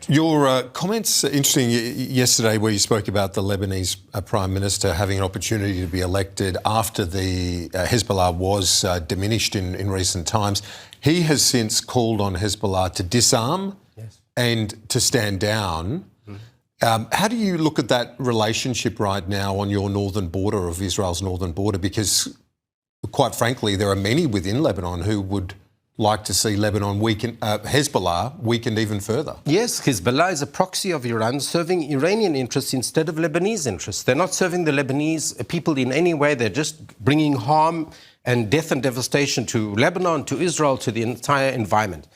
Your comments interesting yesterday where you spoke about the Lebanese Prime Minister having an opportunity to be elected after the Hezbollah was diminished in recent times. He has since called on Hezbollah to disarm and to stand down. How do you look at that relationship right now on your northern border of Israel's northern border? Because quite frankly, there are many within Lebanon who would like to see Lebanon weaken, Hezbollah weakened even further. Yes, Hezbollah is a proxy of Iran serving Iranian interests instead of Lebanese interests. They're not serving the Lebanese people in any way. They're just bringing harm and death and devastation to Lebanon, to Israel, to the entire environment.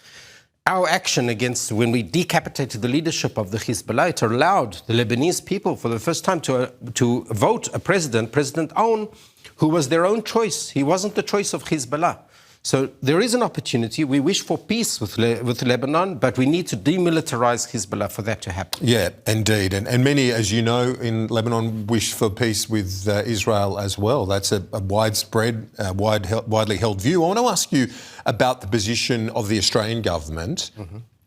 Our action against, when we decapitated the leadership of the Hezbollah, it allowed the Lebanese people for the first time to vote a president, President Aoun, who was their own choice. He wasn't the choice of Hezbollah. So there is an opportunity. We wish for peace with Lebanon, but we need to demilitarize Hezbollah for that to happen. Yeah, indeed. And many, as you know, in Lebanon wish for peace with Israel as well. That's a widespread, widely held view. I want to ask you about the position of the Australian government,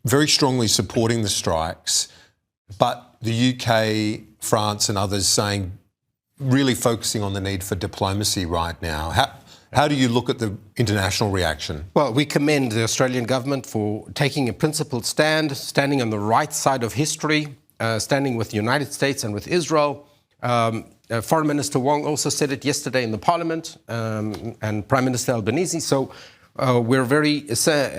very strongly supporting the strikes, but the UK, France and others saying, really focusing on the need for diplomacy right now. How do you look at the international reaction? Well, we commend the Australian government for taking a principled stand, standing on the right side of history, standing with the United States and with Israel. Foreign Minister Wong also said it yesterday in the Parliament, and Prime Minister Albanese. So we're very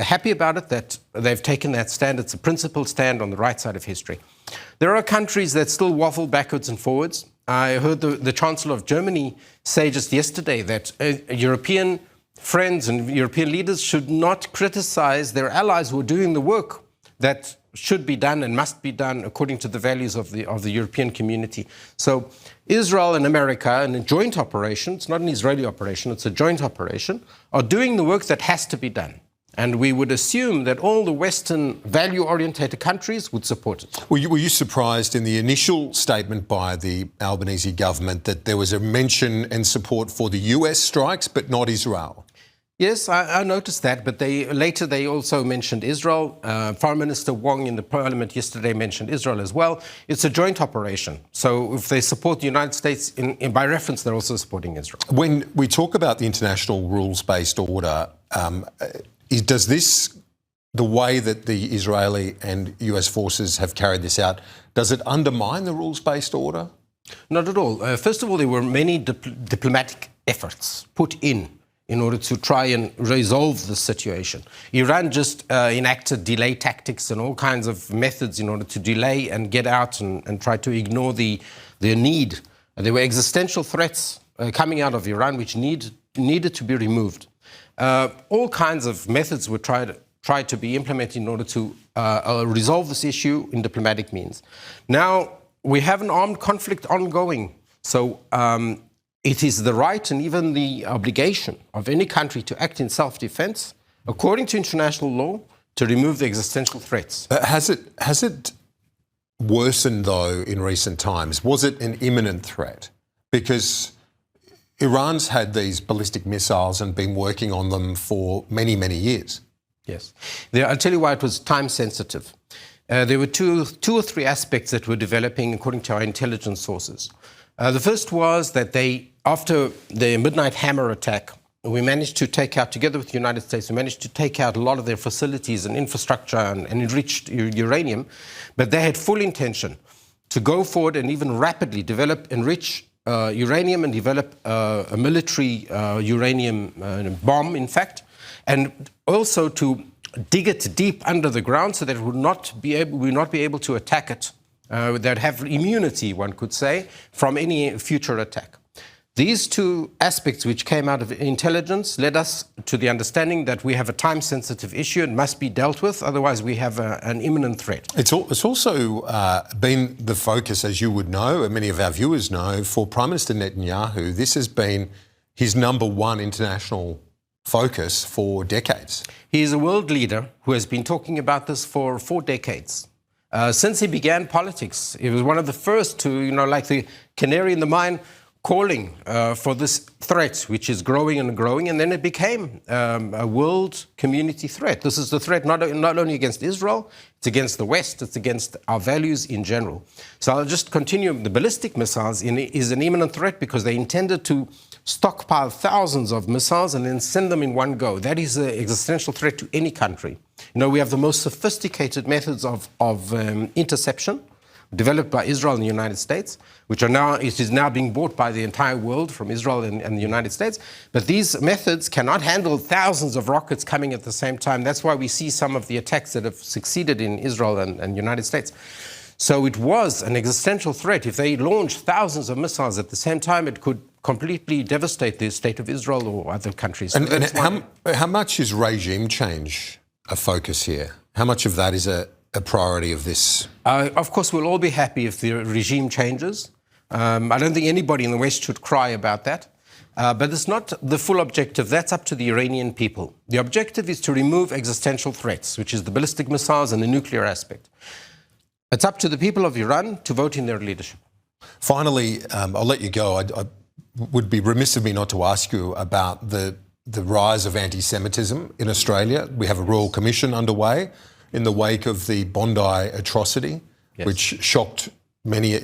happy about it, that they've taken that stand. It's a principled stand on the right side of history. There are countries that still waffle backwards and forwards. I heard the Chancellor of Germany say just yesterday that European friends and European leaders should not criticize their allies who are doing the work that should be done and must be done according to the values of the European community. So Israel and America, in a joint operation, it's not an Israeli operation, it's a joint operation, are doing the work that has to be done. And we would assume that all the Western value-orientated countries would support it. Were you surprised in the initial statement by the Albanese government that there was a mention and support for the US strikes, but not Israel? Yes, I noticed that, but later they also mentioned Israel. Foreign Minister Wong in the Parliament yesterday mentioned Israel as well. It's a joint operation. So if they support the United States, by reference, they're also supporting Israel. When we talk about the international rules-based order, does this, the way that the Israeli and US forces have carried this out, does it undermine the rules-based order? Not at all. First of all, there were many diplomatic efforts put in order to try and resolve the situation. Iran just enacted delay tactics and all kinds of methods in order to delay and get out and try to ignore their need. There were existential threats coming out of Iran which needed to be removed. All kinds of methods were tried to be implemented in order to resolve this issue in diplomatic means. Now, we have an armed conflict ongoing. So it is the right and even the obligation of any country to act in self-defense, according to international law, to remove the existential threats. Has it worsened, though, in recent times? Was it an imminent threat? Because Iran's had these ballistic missiles and been working on them for many, many years. Yes. I'll tell you why it was time sensitive. There were two or three aspects that were developing according to our intelligence sources. The first was that after the Midnight Hammer attack, we managed to take out, together with the United States, we managed to take out a lot of their facilities and infrastructure and enriched uranium, but they had full intention to go forward and even rapidly enrich uranium and develop a military uranium bomb, in fact, and also to dig it deep under the ground so that it would not be able to attack it. They'd have immunity, one could say, from any future attack. These two aspects which came out of intelligence led us to the understanding that we have a time-sensitive issue and must be dealt with, otherwise we have an imminent threat. It's also been the focus, as you would know, and many of our viewers know, for Prime Minister Netanyahu. This has been his number one international focus for decades. He is a world leader who has been talking about this for 4 decades. Since he began politics, he was one of the first to, like the canary in the mine, calling for this threat, which is growing and growing, and then it became a world community threat. This is the threat not only against Israel, it's against the West, it's against our values in general. So I'll just continue. The ballistic missiles is an imminent threat because they intended to stockpile thousands of missiles and then send them in one go. That is an existential threat to any country. You know, we have the most sophisticated methods of interception, developed by Israel and the United States, which is now being bought by the entire world from Israel and the United States. But these methods cannot handle thousands of rockets coming at the same time. That's why we see some of the attacks that have succeeded in Israel and United States. So it was an existential threat. If they launched thousands of missiles at the same time, it could completely devastate the state of Israel or other countries. And how much is regime change a focus here? How much of that is a priority of this? Of course, we'll all be happy if the regime changes. I don't think anybody in the West should cry about that. But it's not the full objective. That's up to the Iranian people. The objective is to remove existential threats, which is the ballistic missiles and the nuclear aspect. It's up to the people of Iran to vote in their leadership. Finally, I'll let you go. I would be remiss of me not to ask you about the rise of anti-Semitism in Australia. We have a Royal Commission underway in the wake of the Bondi atrocity, yes, which shocked many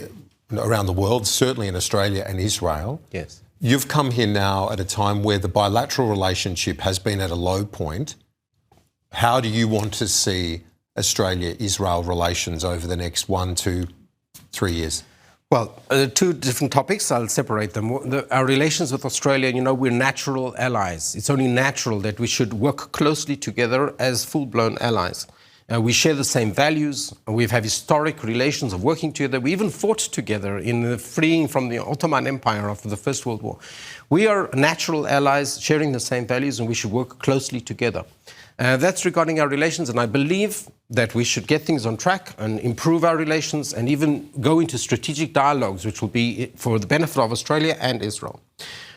around the world, certainly in Australia and Israel. Yes. You've come here now at a time where the bilateral relationship has been at a low point. How do you want to see Australia-Israel relations over the next 1, 2, 3 years? Well, two different topics. I'll separate them. Our relations with Australia, you know, we're natural allies. It's only natural that we should work closely together as full-blown allies. We share the same values. We've had historic relations of working together. We even fought together in freeing from the Ottoman Empire after the First World War. We are natural allies sharing the same values, and we should work closely together. That's regarding our relations, and I believe that we should get things on track and improve our relations and even go into strategic dialogues, which will be for the benefit of Australia and Israel.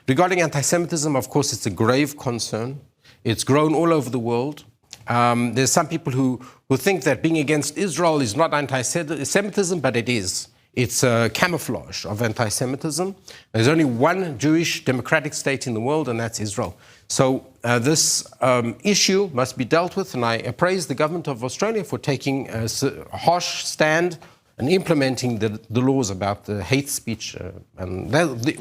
Regarding anti-Semitism, of course, it's a grave concern. It's grown all over the world. There's some people who think that being against Israel is not anti-Semitism, but it is. It's a camouflage of anti-Semitism. There's only one Jewish democratic state in the world, and that's Israel. So this issue must be dealt with, and I praise the government of Australia for taking a harsh stand and implementing the laws about the hate speech. And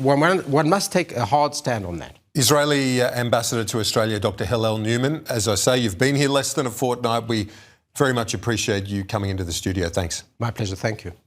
one must take a hard stand on that. Israeli Ambassador to Australia, Dr Hillel Newman. As I say, you've been here less than a fortnight. We very much appreciate you coming into the studio. Thanks. My pleasure. Thank you.